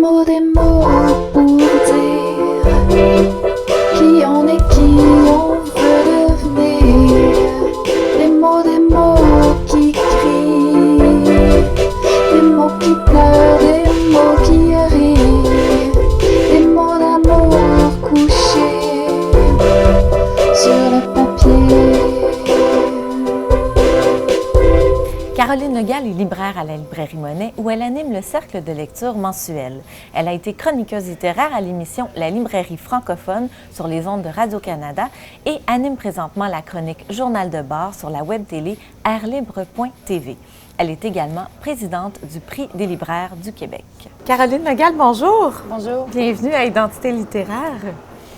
des mots pour dire qui on est, qui on veut devenir. Des mots qui crient, des mots qui pleurent, des mots qui rient, des mots d'amour couchés sur le papier. Caroline Legal est libraire à la librairie Monet où elle anime le cercle de lecture mensuel. Elle a été chroniqueuse littéraire à l'émission La librairie francophone sur les ondes de Radio-Canada et anime présentement la chronique Journal de bord sur la web télé airlibre.tv. Elle est également présidente du Prix des libraires du Québec. Caroline Legal, bonjour. Bonjour. Bienvenue à Identité littéraire.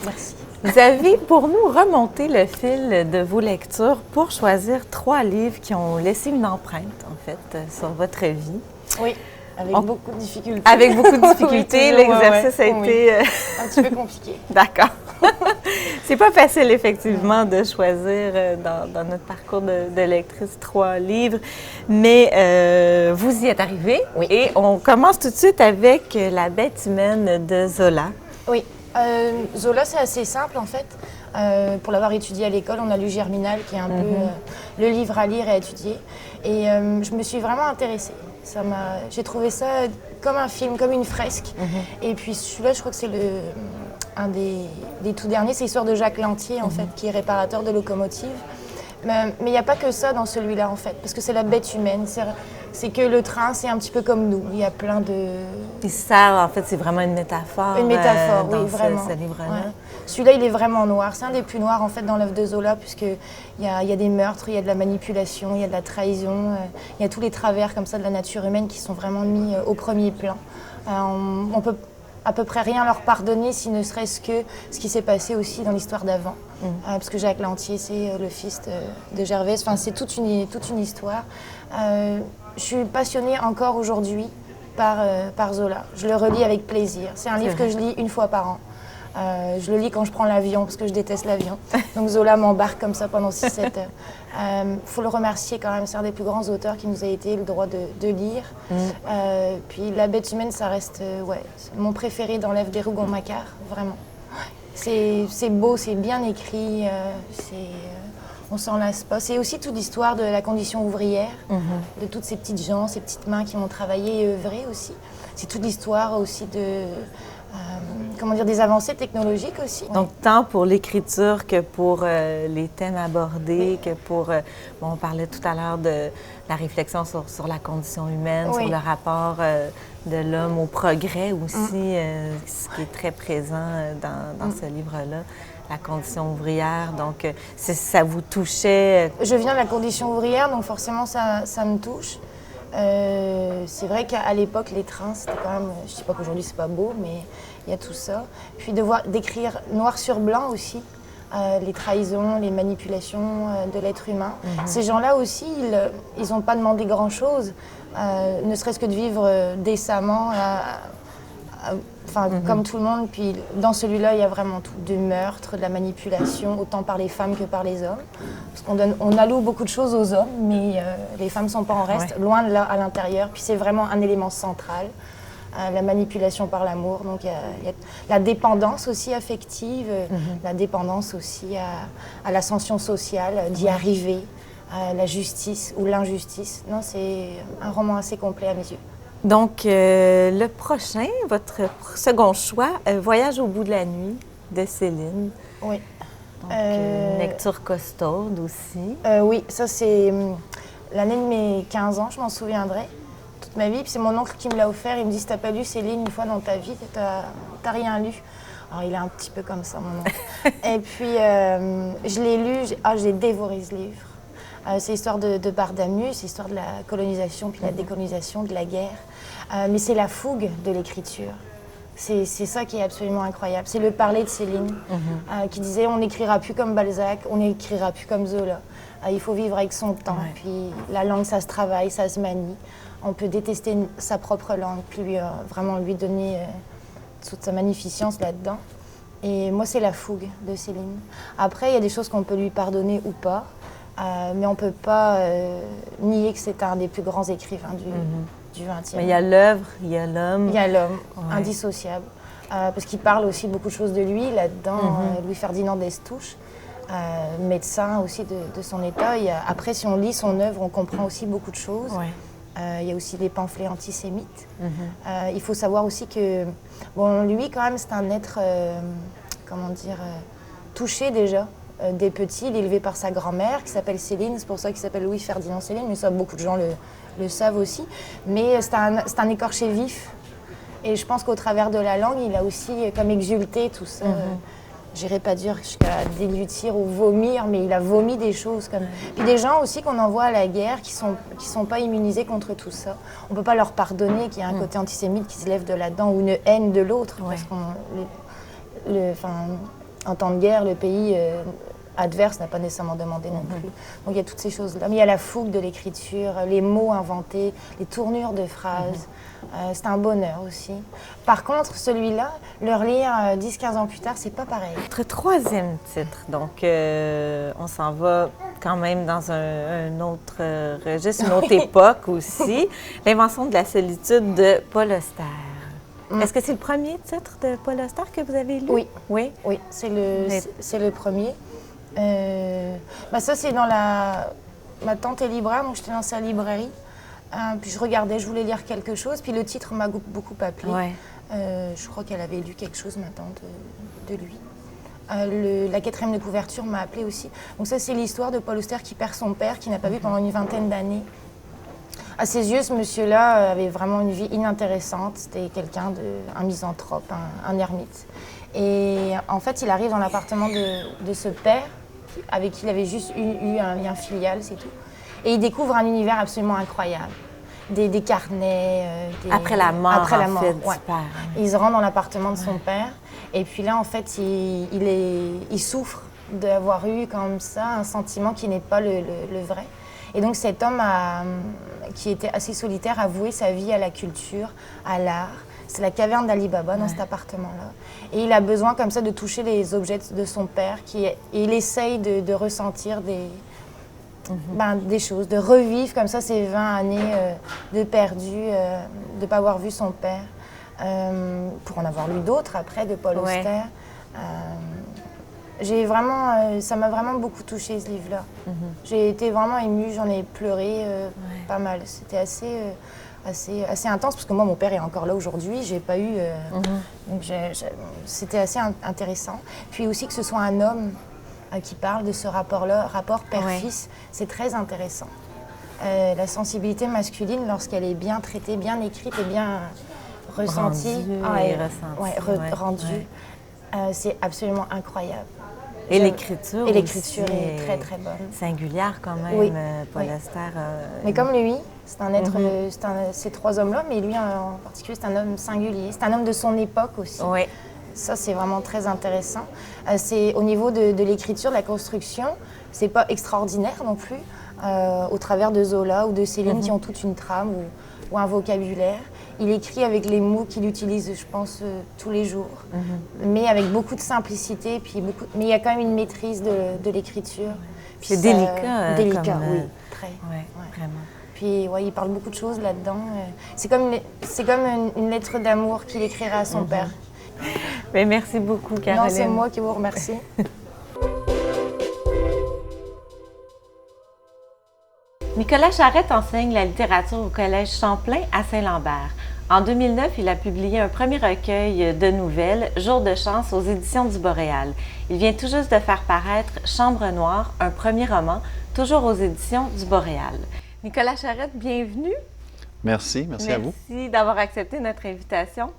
Merci. Vous avez pour nous remonté le fil de vos lectures pour choisir 3 livres qui ont laissé une empreinte, en fait, sur votre vie. Oui, avec beaucoup de difficultés. Avec beaucoup de difficultés, oui, toujours, l'exercice a été... un petit peu compliqué. D'accord. C'est pas facile, effectivement, de choisir dans notre parcours de lectrice 3 livres, mais vous y êtes arrivée. Oui. Et on commence tout de suite avec La bête humaine de Zola. Oui. Zola, c'est assez simple en fait. Pour l'avoir étudié à l'école, on a lu Germinal, qui est un peu le livre à lire et à étudier. Et je me suis vraiment intéressée. J'ai trouvé ça comme un film, comme une fresque. Et puis celui-là, je crois que c'est un des tout derniers, c'est l'histoire de Jacques Lantier, en fait, qui est réparateur de locomotives. Mais il n'y a pas que ça dans celui-là, en fait, parce que c'est la bête humaine. C'est que le train, c'est un petit peu comme nous. Il y a plein de... Puis ça, en fait, c'est vraiment une métaphore. Une métaphore, dans oui, vraiment. ce livre-là. Ouais. Celui-là, il est vraiment noir. C'est un des plus noirs, en fait, dans l'œuvre de Zola, puisqu'il y a des meurtres, il y a de la manipulation, il y a de la trahison, il y a tous les travers comme ça de la nature humaine qui sont vraiment mis au premier plan. On peut à peu près rien leur pardonner, si ne serait-ce que ce qui s'est passé aussi dans l'histoire d'avant. Parce que Jacques Lantier, c'est le fils de Gervaise. Enfin, c'est toute une histoire. Je suis passionnée encore aujourd'hui par Zola. Je le relis avec plaisir. C'est un livre que je lis une fois par an. Je le lis quand je prends l'avion, parce que je déteste l'avion. Donc Zola m'embarque comme ça pendant 6-7 heures. Faut le remercier quand même, c'est un des plus grands auteurs qui nous a été le droit de lire. Puis La bête humaine, ça reste mon préféré dans l'œuvre des Rougon-Macquart, vraiment. C'est beau, c'est bien écrit, on s'en lasse pas. C'est aussi toute l'histoire de la condition ouvrière, de toutes ces petites gens, ces petites mains qui ont travaillé et œuvré aussi. C'est toute l'histoire aussi des avancées technologiques aussi. Donc, tant pour l'écriture que pour les thèmes abordés, que pour... on parlait tout à l'heure de la réflexion sur la condition humaine, sur le rapport de l'homme au progrès aussi, ce qui est très présent dans ce livre-là, la condition ouvrière. Donc, ça vous touchait? Je viens de la condition ouvrière, donc forcément, ça me touche. C'est vrai qu'à l'époque, les trains, c'était quand même... Je ne dis pas qu'aujourd'hui, c'est pas beau, mais il y a tout ça. Puis d'écrire noir sur blanc aussi, les trahisons, les manipulations de l'être humain. Ces gens-là aussi, ils n'ont pas demandé grand-chose, ne serait-ce que de vivre décemment, comme tout le monde. Puis dans celui-là, il y a vraiment tout, du meurtre, de la manipulation, autant par les femmes que par les hommes. Parce qu'on alloue beaucoup de choses aux hommes, mais les femmes ne sont pas en reste, loin de là, à l'intérieur. Puis c'est vraiment un élément central. La manipulation par l'amour, donc il y a la dépendance aussi affective, la dépendance aussi à l'ascension sociale, d'y arriver, à la justice ou l'injustice. Non, c'est un roman assez complet à mes yeux. Donc, le prochain, votre second choix, Voyage au bout de la nuit de Céline. Oui. Donc, une lecture costaude aussi. Oui, ça c'est l'année de mes 15 ans, je m'en souviendrai. Toute ma vie, puis c'est mon oncle qui me l'a offert, il me dit si t'as pas lu Céline une fois dans ta vie, t'as rien lu. Alors il est un petit peu comme ça mon oncle. Et puis je l'ai lu, j'ai dévoré ce livre. C'est l'histoire de Bardamus, c'est l'histoire de la colonisation puis de la décolonisation, de la guerre. Mais c'est la fougue de l'écriture. C'est ça qui est absolument incroyable. C'est le parler de Céline qui disait on n'écrira plus comme Balzac, on n'écrira plus comme Zola. Il faut vivre avec son temps. Puis la langue, ça se travaille, ça se manie. On peut détester sa propre langue, puis vraiment lui donner toute sa magnificence là-dedans. Et moi, c'est la fougue de Céline. Après, il y a des choses qu'on peut lui pardonner ou pas. mais on ne peut pas nier que c'est un des plus grands écrivains du XXe. Mais il y a l'œuvre, il y a l'homme. Il y a l'homme, Ouais. indissociable. Parce qu'il parle aussi beaucoup de choses de lui là-dedans, Louis-Ferdinand Destouches, médecin aussi de son état. Après, si on lit son œuvre, on comprend aussi beaucoup de choses. Ouais. Il y a aussi des pamphlets antisémites. Il faut savoir aussi que, bon, lui, quand même, c'est un être, touché déjà. Des petits, il est élevé par sa grand-mère qui s'appelle Céline, c'est pour ça qu'il s'appelle Louis-Ferdinand Céline, mais ça, beaucoup de gens le savent aussi. Mais c'est un écorché vif. Et je pense qu'au travers de la langue, il a aussi comme exulté tout ça. J'irai pas dire jusqu'à déglutir ou vomir, mais il a vomi des choses comme. Puis des gens aussi qu'on envoie à la guerre qui sont pas immunisés contre tout ça. On peut pas leur pardonner qu'il y a un côté antisémite qui se lève de là-dedans ou une haine de l'autre, parce en temps de guerre, le pays adverse n'a pas nécessairement demandé non plus. Donc il y a toutes ces choses-là. Mais il y a la fougue de l'écriture, les mots inventés, les tournures de phrases. C'est un bonheur aussi. Par contre, celui-là, le relire 10-15 ans plus tard, c'est pas pareil. Notre troisième titre, donc on s'en va quand même dans un autre registre, une autre époque aussi. L'invention de la solitude de Paul Auster. Est-ce que c'est le premier titre de Paul Auster que vous avez lu? Oui. Oui? Oui, c'est le premier. Ça, c'est dans ma tante est libraire, donc j'étais dans sa librairie. Puis je regardais, je voulais lire quelque chose, puis le titre m'a beaucoup appelé. Ouais. Je crois qu'elle avait lu quelque chose, ma tante, de lui. La 4e de couverture m'a appelé aussi. Donc ça, c'est l'histoire de Paul Auster qui perd son père, qui n'a pas vu pendant une vingtaine d'années. À ses yeux, ce monsieur-là avait vraiment une vie inintéressante. C'était un misanthrope, un ermite. Et en fait, il arrive dans l'appartement de ce père, avec qui il avait juste eu un lien filial, c'est tout. Et il découvre un univers absolument incroyable. Des carnets. Après la mort, Après la en mort, fait, ouais. du père. Et il se rend dans l'appartement de son père. Et puis là, en fait, il souffre d'avoir eu comme ça un sentiment qui n'est pas le vrai. Et donc cet homme, qui était assez solitaire, a voué sa vie à la culture, à l'art. C'est la caverne d'Ali Baba dans cet appartement-là. Et il a besoin comme ça de toucher les objets de son père. Et il essaye de ressentir des choses, de revivre comme ça ces 20 années de perdu, de ne pas avoir vu son père. Pour en avoir lu d'autres après, de Paul Auster. Ça m'a vraiment beaucoup touché ce livre-là. J'ai été vraiment émue, j'en ai pleuré pas mal. C'était assez intense parce que moi, mon père est encore là aujourd'hui. J'ai pas eu. Donc c'était assez intéressant. Puis aussi que ce soit un homme qui parle de ce rapport-là, rapport père-fils, c'est très intéressant. La sensibilité masculine, lorsqu'elle est bien traitée, bien écrite et bien ressentie, rendue, c'est absolument incroyable. Et l'écriture l'écriture aussi est très très bonne. Singulière quand même, Oui. Paul Auster. Mais comme lui, c'est un être, ces 3 hommes-là, mais lui en particulier, c'est un homme singulier. C'est un homme de son époque aussi. Oui. Ça, c'est vraiment très intéressant. C'est au niveau de l'écriture, de la construction, c'est pas extraordinaire non plus, au travers de Zola ou de Céline qui ont toute une trame ou un vocabulaire. Il écrit avec les mots qu'il utilise, je pense, tous les jours, mais avec beaucoup de simplicité. Mais il y a quand même une maîtrise de l'écriture. C'est délicat. Délicat, oui, très. Oui, vraiment. Puis il parle beaucoup de choses là-dedans. C'est comme une lettre d'amour qu'il écrira à son père. Bien, merci beaucoup, Caroline. Non, c'est moi qui vous remercie. Nicolas Charette enseigne la littérature au Collège Champlain à Saint-Lambert. En 2009, il a publié un premier recueil de nouvelles, Jour de chance, aux éditions du Boréal. Il vient tout juste de faire paraître Chambre noire, un premier roman, toujours aux éditions du Boréal. Nicolas Charette, bienvenue. Merci à vous. Merci d'avoir accepté notre invitation.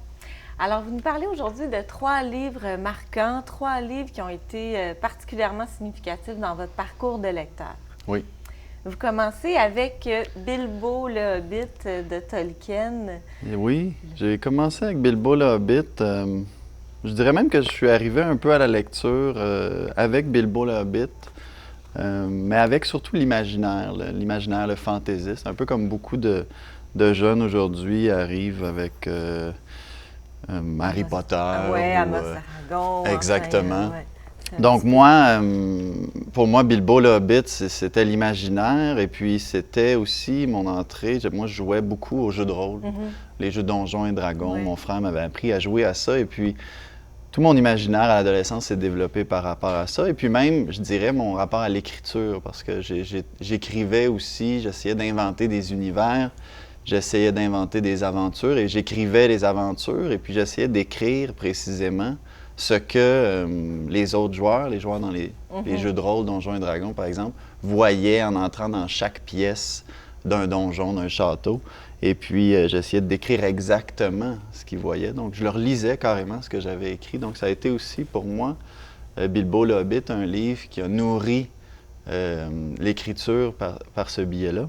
Alors, vous nous parlez aujourd'hui de 3 livres marquants, 3 livres qui ont été particulièrement significatifs dans votre parcours de lecteur. Oui. Vous commencez avec Bilbo le Hobbit de Tolkien. Et oui, j'ai commencé avec Bilbo le Hobbit. Je dirais même que je suis arrivé un peu à la lecture avec Bilbo le Hobbit, mais avec surtout l'imaginaire, le fantasy. C'est un peu comme beaucoup de jeunes aujourd'hui arrivent avec Harry Potter. Oui, Amos Aragon. Exactement. Ouais. Donc moi, pour moi, Bilbo le Hobbit, c'était l'imaginaire et puis c'était aussi mon entrée. Moi, je jouais beaucoup aux jeux de rôle, les jeux Donjons et Dragons. Ouais. Mon frère m'avait appris à jouer à ça et puis tout mon imaginaire à l'adolescence s'est développé par rapport à ça. Et puis même, je dirais, mon rapport à l'écriture parce que j'écrivais aussi, j'essayais d'inventer des univers, j'essayais d'inventer des aventures et j'écrivais les aventures et puis j'essayais d'écrire précisément ce que les autres joueurs, les joueurs dans les jeux de rôle, Donjons et Dragons par exemple, voyaient en entrant dans chaque pièce d'un donjon, d'un château. Et puis j'essayais de décrire exactement ce qu'ils voyaient. Donc je leur lisais carrément ce que j'avais écrit. Donc ça a été aussi pour moi, Bilbo le Hobbit, un livre qui a nourri l'écriture par ce biais-là.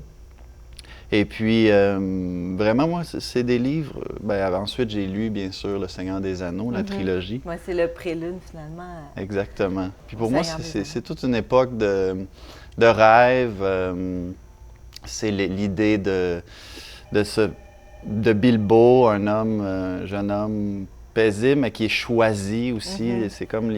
Et puis, vraiment, moi, c'est des livres. Ensuite, j'ai lu, bien sûr, Le Seigneur des Anneaux, la trilogie. Ouais, c'est le prélude, finalement. Exactement. Puis pour Au moi, Seigneur des Anneaux. c'est toute une époque de rêve. C'est l'idée de Bilbo, un jeune homme paisible, mais qui est choisi aussi. C'est comme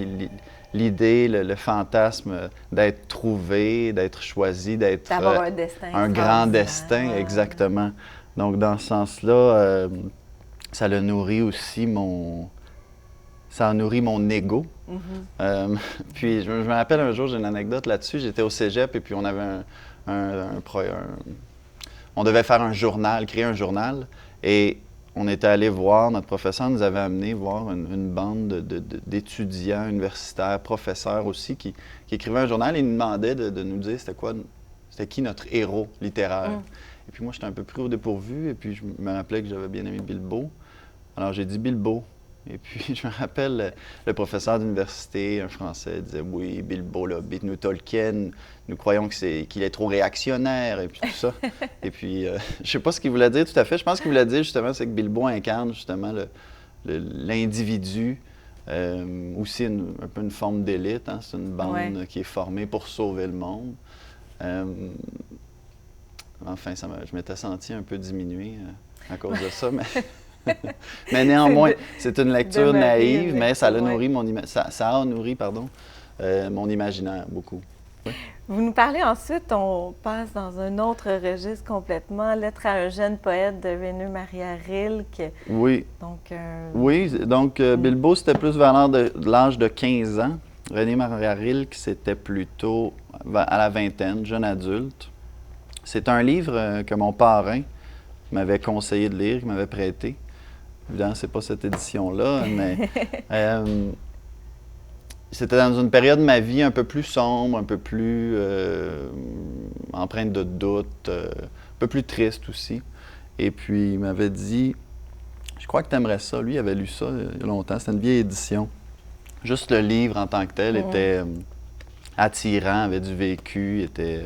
l'idée, le fantasme d'être trouvé, d'être choisi, d'être D'avoir un destin. un grand destin, exactement. Donc, dans ce sens-là, ça a nourri aussi ça a nourri mon ego. Puis, je me rappelle un jour, j'ai une anecdote là-dessus, j'étais au cégep et puis on avait on devait faire un journal, créer un journal, et on était allé voir, notre professeur nous avait amené voir une bande d'étudiants universitaires, professeurs aussi, qui écrivaient un journal et ils nous demandaient de nous dire c'était qui notre héros littéraire. Et puis moi, j'étais un peu pris au dépourvu, et puis je me rappelais que j'avais bien aimé Bilbo. Alors j'ai dit Bilbo. Et puis je me rappelle, le professeur d'université, un Français, disait « Oui, Bilbo le Hobbit, nous Tolkien, nous croyons qu'il est trop réactionnaire, et puis tout ça. » Et puis, je sais pas ce qu'il voulait dire tout à fait. Je pense qu'il voulait dire justement, c'est que Bilbo incarne justement l'individu, aussi un peu une forme d'élite. Hein? C'est une bande qui est formée pour sauver le monde. Enfin, je m'étais senti un peu diminué à cause de ça, mais néanmoins, c'est une lecture naïve, mais ça a nourri ça a nourri mon imaginaire beaucoup. Oui. Vous nous parlez ensuite, on passe dans un autre registre complètement, Lettre à un jeune poète de Rainer Maria Rilke. Oui. Donc, oui, donc Bilbo, c'était plus vers l'âge de 15 ans. Rainer Maria Rilke, c'était plutôt à la vingtaine, jeune adulte. C'est un livre que mon parrain m'avait conseillé de lire, qu'il m'avait prêté. Évidemment, c'est pas cette édition-là, mais c'était dans une période de ma vie un peu plus sombre, un peu plus empreinte de doute, un peu plus triste aussi. Et puis, il m'avait dit, je crois que tu aimerais ça. Lui, il avait lu ça il y a longtemps, c'était une vieille édition. Juste le livre en tant que tel était attirant, avait du vécu, était...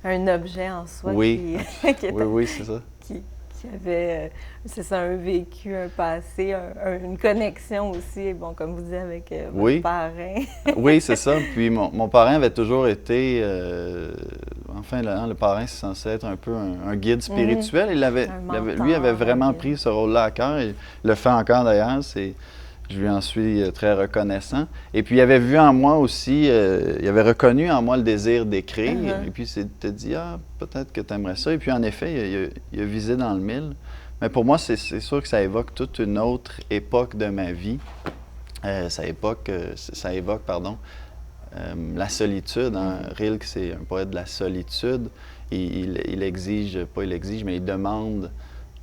Un objet en soi oui, qui oui, c'est ça. Qui avait, c'est ça, un vécu, un passé, une connexion aussi, bon, comme vous dites, avec votre parrain. Oui, c'est ça. Puis mon parrain avait toujours été, le parrain, c'est censé être un peu un guide spirituel. Lui avait vraiment pris ce rôle-là à cœur. Il le fait encore d'ailleurs. Je lui en suis très reconnaissant. Et puis, il avait vu en moi aussi, il avait reconnu en moi le désir d'écrire. Et puis, il s'était dit, peut-être que tu aimerais ça. Et puis, en effet, il a visé dans le mille. Mais pour moi, c'est sûr que ça évoque toute une autre époque de ma vie. Ça évoque, la solitude. Hein. Rilke, c'est un poète de la solitude. Il exige, mais il demande,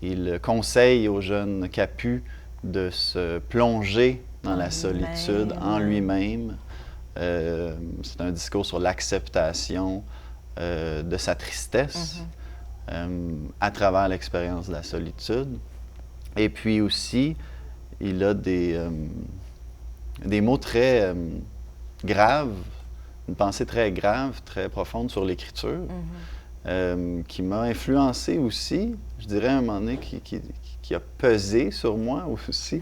il conseille aux jeunes capus de se plonger dans la solitude en lui-même. C'est un discours sur l'acceptation de sa tristesse à travers l'expérience de la solitude. Et puis aussi, il a des mots très graves, une pensée très grave, très profonde sur l'écriture, qui m'a influencé aussi, je dirais à un moment donné, qui a pesé sur moi aussi.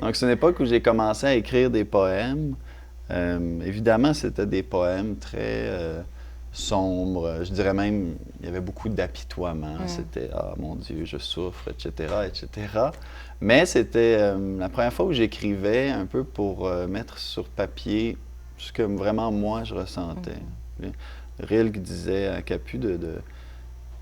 Donc, c'est une époque où j'ai commencé à écrire des poèmes. Évidemment, c'était des poèmes très sombres. Je dirais même, il y avait beaucoup d'apitoiement. C'était « Ah, mon Dieu, je souffre », etc., etc. Mais c'était la première fois où j'écrivais un peu pour mettre sur papier ce que vraiment moi je ressentais. Rilke disait à Capu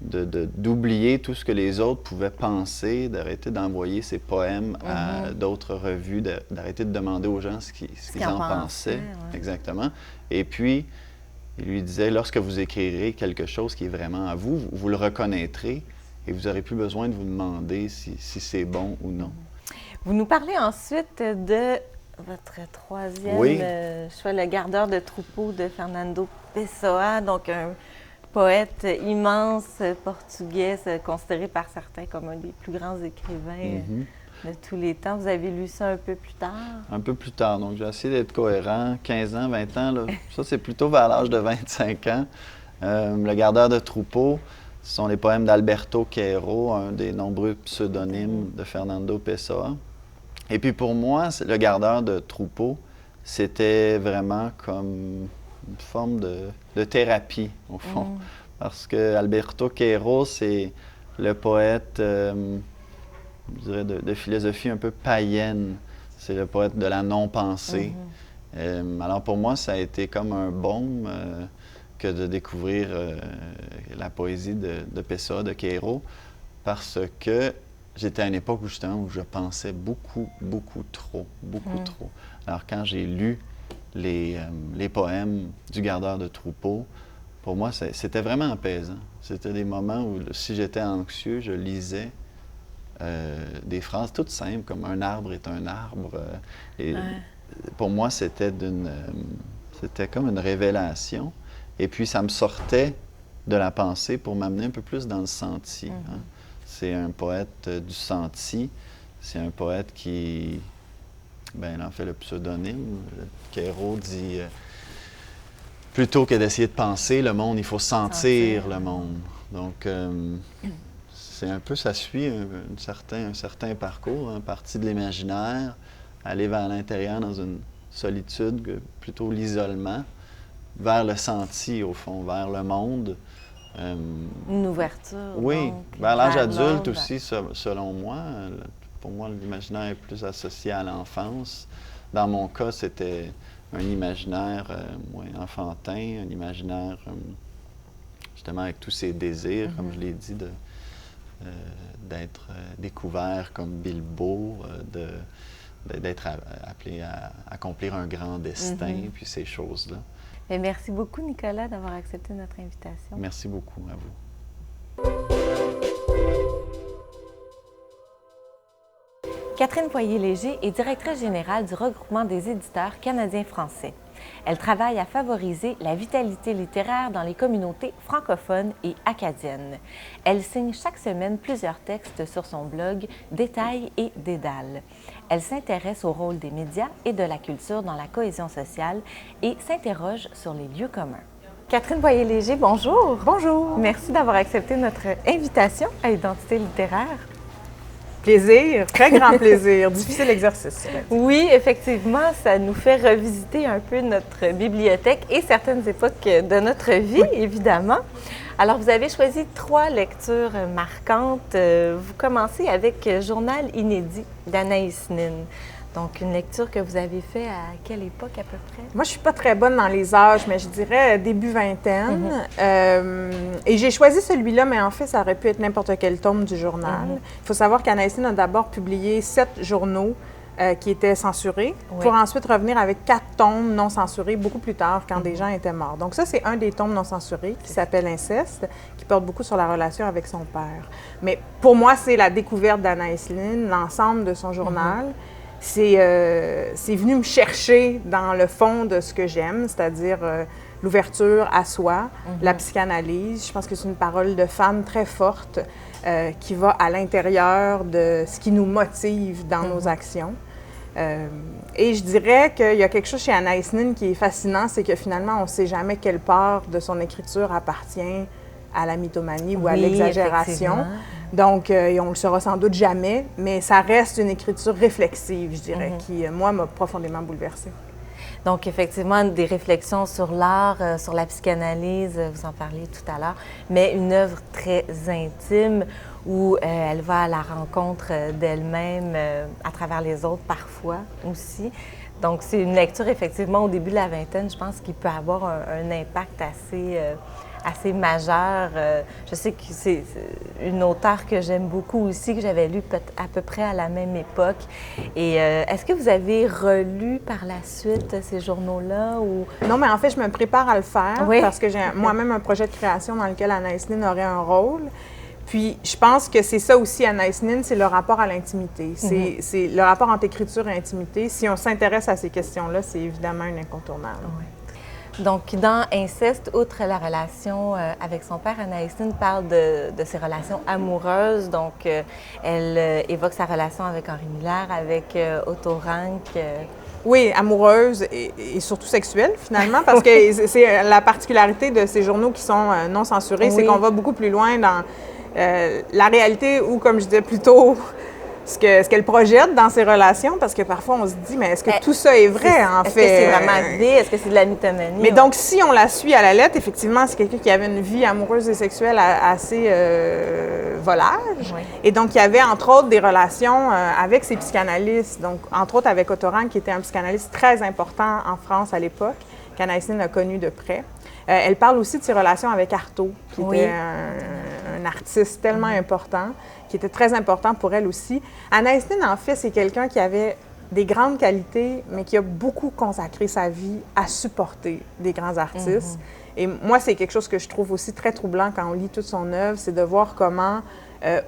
d'oublier tout ce que les autres pouvaient penser, d'arrêter d'envoyer ses poèmes à d'autres revues, d'arrêter de demander aux gens ce qu'ils en pensaient. Ouais. Exactement. Et puis, il lui disait, lorsque vous écrirez quelque chose qui est vraiment à vous, vous le reconnaîtrez et vous n'aurez plus besoin de vous demander si c'est bon ou non. Vous nous parlez ensuite de votre troisième choix, Le gardeur de troupeau de Fernando Pessoa, donc un poète immense portugais, considéré par certains comme un des plus grands écrivains de tous les temps. Vous avez lu ça un peu plus tard? Un peu plus tard. Donc, j'ai essayé d'être cohérent. 15 ans, 20 ans, là. Ça, c'est plutôt vers l'âge de 25 ans. Le gardeur de troupeau, ce sont les poèmes d'Alberto Queiro, un des nombreux pseudonymes de Fernando Pessoa. Et puis, pour moi, le gardeur de troupeau, c'était vraiment comme une forme de thérapie, au fond. Parce que Alberto Queiro, c'est le poète, je dirais, de philosophie un peu païenne. C'est le poète de la non-pensée. Alors pour moi, ça a été comme un baume que de découvrir la poésie de Pessoa, de Queiro, parce que j'étais à une époque où je pensais beaucoup trop. Alors quand j'ai lu les poèmes du gardeur de troupeau, pour moi, c'était vraiment apaisant. C'était des moments où, si j'étais anxieux, je lisais des phrases toutes simples, comme « un arbre est un arbre ». Pour moi, c'était comme une révélation. Et puis, ça me sortait de la pensée pour m'amener un peu plus dans le senti. Hein. C'est un poète du senti. C'est un poète qui... il en fait le pseudonyme. Queiro dit plutôt que d'essayer de penser le monde, il faut sentir le monde. Donc, c'est un peu, ça suit un certain parcours, partie de l'imaginaire, aller vers l'intérieur dans une solitude, plutôt l'isolement, vers le senti, au fond, vers le monde. Une ouverture. Oui, donc, vers l'âge adulte aussi, selon moi. Pour moi, l'imaginaire est plus associé à l'enfance. Dans mon cas, c'était un imaginaire moins enfantin, un imaginaire justement avec tous ces désirs, comme je l'ai dit, d'être découvert comme Bilbo, d'être appelé à accomplir un grand destin, puis ces choses-là. Et merci beaucoup, Nicolas, d'avoir accepté notre invitation. Merci beaucoup à vous. Catherine Poirier-Léger est directrice générale du regroupement des éditeurs canadiens-français. Elle travaille à favoriser la vitalité littéraire dans les communautés francophones et acadiennes. Elle signe chaque semaine plusieurs textes sur son blog Détails et Dédales. Elle s'intéresse au rôle des médias et de la culture dans la cohésion sociale et s'interroge sur les lieux communs. Catherine Poirier-Léger, bonjour. Bonjour. Merci d'avoir accepté notre invitation à Identité littéraire. Plaisir, très grand plaisir. Difficile exercice. Oui, effectivement, ça nous fait revisiter un peu notre bibliothèque et certaines époques de notre vie, évidemment. Alors, vous avez choisi 3 lectures marquantes. Vous commencez avec Journal inédit d'Anaïs Nin. Donc, une lecture que vous avez faite à quelle époque à peu près? Moi, je ne suis pas très bonne dans les âges, mais je dirais début vingtaine. Et j'ai choisi celui-là, mais en fait, ça aurait pu être n'importe quel tome du journal. Il faut savoir qu'Anaïs Nin a d'abord publié 7 journaux qui étaient censurés, pour ensuite revenir avec 4 tomes non censurés beaucoup plus tard, quand des gens étaient morts. Donc ça, c'est un des tomes non censurés qui s'appelle Inceste, qui porte beaucoup sur la relation avec son père. Mais pour moi, c'est la découverte d'Anaïs Nin, l'ensemble de son journal. C'est venu me chercher dans le fond de ce que j'aime, c'est-à-dire l'ouverture à soi, la psychanalyse. Je pense que c'est une parole de femme très forte qui va à l'intérieur de ce qui nous motive dans nos actions. Et je dirais qu'il y a quelque chose chez Anaïs Nin qui est fascinant, c'est que finalement, on ne sait jamais quelle part de son écriture appartient à la mythomanie ou à l'exagération. Donc, on ne le saura sans doute jamais, mais ça reste une écriture réflexive, je dirais, qui, moi, m'a profondément bouleversée. Donc, effectivement, des réflexions sur l'art, sur la psychanalyse, vous en parliez tout à l'heure, mais une œuvre très intime où elle va à la rencontre d'elle-même à travers les autres, parfois aussi. Donc, c'est une lecture, effectivement, au début de la vingtaine, je pense qu'il peut avoir un impact assez majeur. Je sais que c'est une auteure que j'aime beaucoup aussi, que j'avais lue à peu près à la même époque. Et est-ce que vous avez relu par la suite ces journaux-là? Ou... Non, mais en fait, je me prépare à le faire Oui. parce que j'ai moi-même un projet de création dans lequel Anaïs Nin aurait un rôle. Puis, je pense que c'est ça aussi, Anaïs Nin, c'est le rapport à l'intimité. C'est le rapport entre écriture et intimité. Si on s'intéresse à ces questions-là, c'est évidemment un incontournable. Oui. Donc, dans Inceste, outre la relation avec son père, Anaïs Nin parle de ses relations amoureuses. Donc, elle évoque sa relation avec Henri Miller, avec Otto Rank. Oui, amoureuse et surtout sexuelle, finalement, parce que c'est la particularité de ces journaux qui sont non censurés, c'est qu'on va beaucoup plus loin dans la réalité ou, comme je disais plus tôt, ce qu'elle projette dans ses relations, parce que parfois on se dit, mais est-ce que tout ça est vrai, en fait? Est-ce que c'est vraiment arrivé? Est-ce que c'est de la mythomanie? Mais donc, si on la suit à la lettre, effectivement, c'est quelqu'un qui avait une vie amoureuse et sexuelle assez volage. Oui. Et donc, il y avait, entre autres, des relations avec ses psychanalystes. Donc, entre autres, avec Otto Rank, qui était un psychanalyste très important en France à l'époque, qu'Anaïs Nin a connu de près. Elle parle aussi de ses relations avec Artaud, qui était un artiste tellement important, qui était très important pour elle aussi. Anaïs Nin, en fait, c'est quelqu'un qui avait des grandes qualités, mais qui a beaucoup consacré sa vie à supporter des grands artistes. Et moi, c'est quelque chose que je trouve aussi très troublant quand on lit toute son œuvre, c'est de voir comment,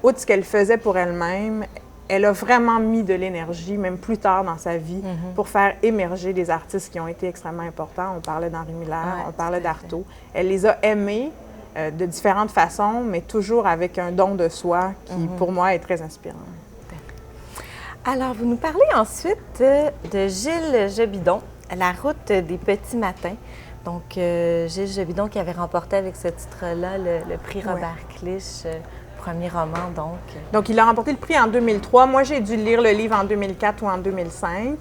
outre ce qu'elle faisait pour elle-même, elle a vraiment mis de l'énergie, même plus tard dans sa vie, pour faire émerger des artistes qui ont été extrêmement importants. On parlait d'Henri Miller, on parlait d'Artaud. Elle les a aimés de différentes façons, mais toujours avec un don de soi qui, pour moi, est très inspirant. Alors, vous nous parlez ensuite de Gilles Jobidon, La route des petits matins. Donc, Gilles Jobidon qui avait remporté avec ce titre-là le prix Robert Clich. Premier roman, donc. Donc, il a remporté le prix en 2003. Moi, j'ai dû lire le livre en 2004 ou en 2005.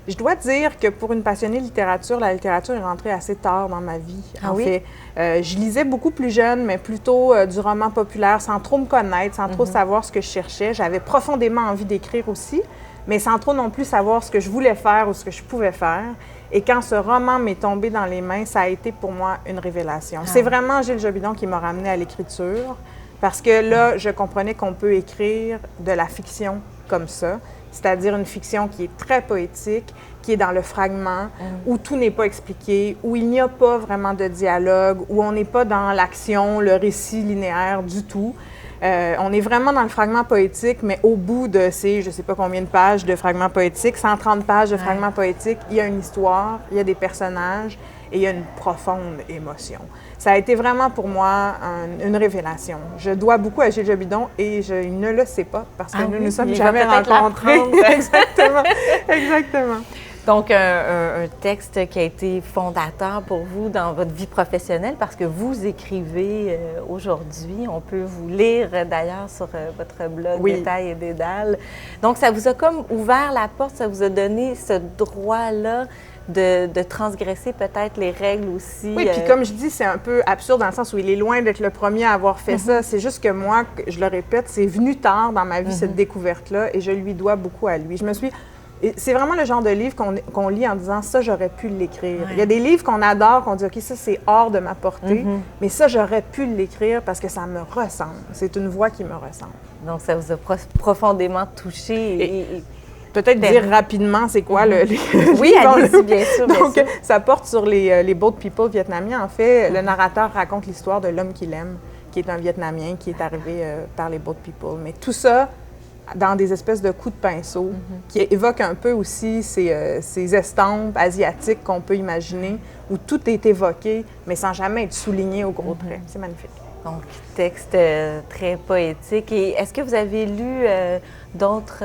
Je dois dire que pour une passionnée de littérature, la littérature est rentrée assez tard dans ma vie. Ah oui? Je lisais beaucoup plus jeune, mais plutôt du roman populaire, sans trop me connaître, sans trop savoir ce que je cherchais. J'avais profondément envie d'écrire aussi, mais sans trop non plus savoir ce que je voulais faire ou ce que je pouvais faire. Et quand ce roman m'est tombé dans les mains, ça a été pour moi une révélation. C'est vraiment Gilles Jobidon qui m'a ramenée à l'écriture. Parce que là, je comprenais qu'on peut écrire de la fiction comme ça, c'est-à-dire une fiction qui est très poétique, qui est dans le fragment, où tout n'est pas expliqué, où il n'y a pas vraiment de dialogue, où on n'est pas dans l'action, le récit linéaire du tout. On est vraiment dans le fragment poétique, mais au bout de ces, je ne sais pas combien de pages de fragments poétiques, 130 pages de fragments poétiques, il y a une histoire, il y a des personnages et il y a une profonde émotion. Ça a été vraiment pour moi une révélation. Je dois beaucoup à Gilles Jobidon et il ne le sait pas parce que nous ne nous sommes jamais rencontrés. Exactement, exactement. Donc, un texte qui a été fondateur pour vous dans votre vie professionnelle parce que vous écrivez aujourd'hui. On peut vous lire d'ailleurs sur votre blog Détails et Dédales. Donc, ça vous a comme ouvert la porte, ça vous a donné ce droit-là de transgresser peut-être les règles aussi. Oui, puis comme je dis, c'est un peu absurde dans le sens où il est loin d'être le premier à avoir fait ça. C'est juste que moi, je le répète, c'est venu tard dans ma vie, cette découverte-là, et je lui dois beaucoup à lui. C'est vraiment le genre de livre qu'on lit en disant « ça, j'aurais pu l'écrire ». Il y a des livres qu'on adore, qu'on dit « OK, ça, c'est hors de ma portée mais ça, j'aurais pu l'écrire parce que ça me ressemble. C'est une voix qui me ressemble. » Donc, ça vous a profondément touché et peut-être dire rapidement c'est quoi le oui, allez-y, bien sûr. Donc, ça porte sur les boat people vietnamiens. En fait, le narrateur raconte l'histoire de l'homme qu'il aime, qui est un Vietnamien, qui est arrivé par les boat people. Mais tout ça dans des espèces de coups de pinceau qui évoquent un peu aussi ces estampes asiatiques qu'on peut imaginer, où tout est évoqué, mais sans jamais être souligné au gros trait. C'est magnifique. Donc, texte très poétique. Et est-ce que vous avez lu d'autres...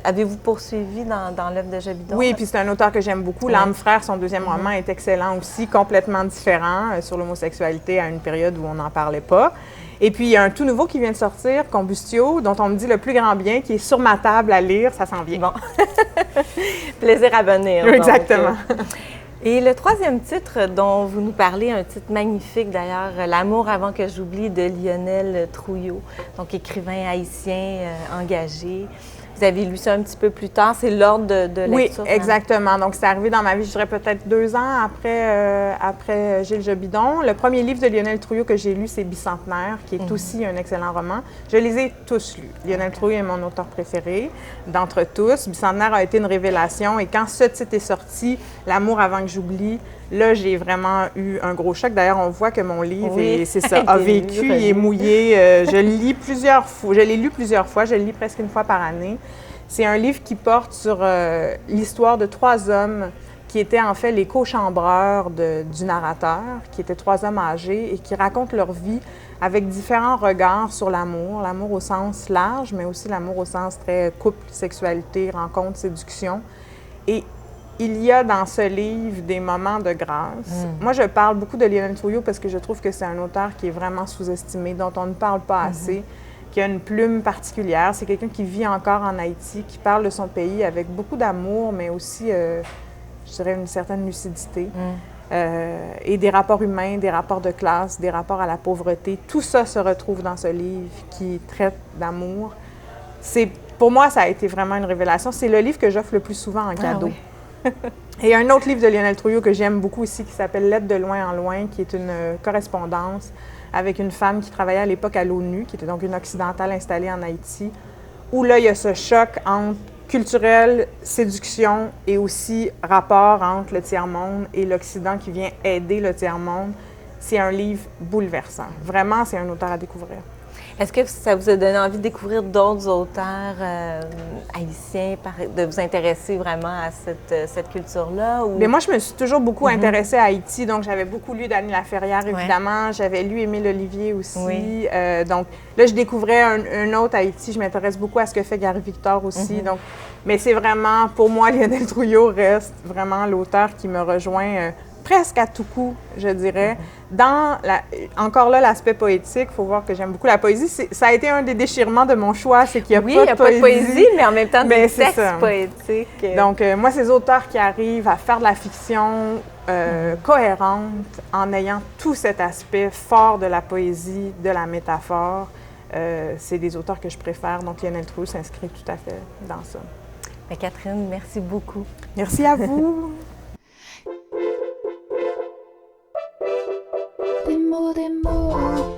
avez-vous poursuivi dans l'œuvre de Jobidon? Oui, puis c'est un auteur que j'aime beaucoup. L'Âme frère, son deuxième roman, est excellent aussi, complètement différent sur l'homosexualité à une période où on n'en parlait pas. Et puis, il y a un tout nouveau qui vient de sortir, Combustio, dont on me dit le plus grand bien, qui est sur ma table à lire. Ça s'en vient. Bon. Plaisir à venir. Exactement. Donc, et le troisième titre dont vous nous parlez, un titre magnifique d'ailleurs, L'amour avant que j'oublie de Lionel Trouillot, donc écrivain haïtien engagé. Vous avez lu ça un petit peu plus tard, c'est l'ordre de Oui, lecture. exactement. Donc, c'est arrivé dans ma vie, je dirais peut-être 2 ans après Gilles Jobidon. Le premier livre de Lionel Trouillot que j'ai lu, c'est Bicentenaire, qui est aussi un excellent roman. Je les ai tous lus. Lionel Trouillot est mon auteur préféré d'entre tous. Bicentenaire a été une révélation et quand ce titre est sorti, L'amour avant que j'oublie, là, j'ai vraiment eu un gros choc. D'ailleurs, on voit que mon livre, c'est ça, a vécu, il est mouillé. Je le lis plusieurs fois. Je l'ai lu plusieurs fois. Je le lis presque une fois par année. C'est un livre qui porte sur l'histoire de 3 hommes qui étaient en fait les co-chambreurs du narrateur, qui étaient 3 hommes âgés et qui racontent leur vie avec différents regards sur l'amour. L'amour au sens large, mais aussi l'amour au sens très couple, sexualité, rencontre, séduction. Et il y a dans ce livre des moments de grâce. Moi, je parle beaucoup de Lionel Trouillot parce que je trouve que c'est un auteur qui est vraiment sous-estimé, dont on ne parle pas assez, qui a une plume particulière. C'est quelqu'un qui vit encore en Haïti, qui parle de son pays avec beaucoup d'amour, mais aussi, je dirais, une certaine lucidité. Et des rapports humains, des rapports de classe, des rapports à la pauvreté. Tout ça se retrouve dans ce livre qui traite d'amour. Pour moi, ça a été vraiment une révélation. C'est le livre que j'offre le plus souvent en cadeau. Oui. Et un autre livre de Lionel Trouillot que j'aime beaucoup ici, qui s'appelle Lettre de loin en loin, qui est une correspondance avec une femme qui travaillait à l'époque à l'ONU, qui était donc une occidentale installée en Haïti, où là, il y a ce choc entre culturel, séduction et aussi rapport entre le tiers-monde et l'Occident qui vient aider le tiers-monde. C'est un livre bouleversant. Vraiment, c'est un auteur à découvrir. Est-ce que ça vous a donné envie de découvrir d'autres auteurs haïtiens, de vous intéresser vraiment à cette culture-là? Ou... Mais moi, je me suis toujours beaucoup intéressée à Haïti, donc j'avais beaucoup lu Dany Laferrière, évidemment. J'avais lu Émile Olivier aussi. Oui. Donc là, je découvrais un autre Haïti. Je m'intéresse beaucoup à ce que fait Gary Victor aussi. Donc, mais c'est vraiment, pour moi, Lionel Trouillot reste vraiment l'auteur qui me rejoint presque à tout coup, je dirais. Encore là, l'aspect poétique, il faut voir que j'aime beaucoup la poésie. Ça a été un des déchirements de mon choix, c'est qu'il n'y a pas de poésie, mais en même temps des textes poétiques. Donc, moi, ces auteurs qui arrivent à faire de la fiction cohérente en ayant tout cet aspect fort de la poésie, de la métaphore, c'est des auteurs que je préfère. Donc, Lionel Trouillot s'inscrit tout à fait dans ça. Mais Catherine, merci beaucoup. Merci à vous. Des mots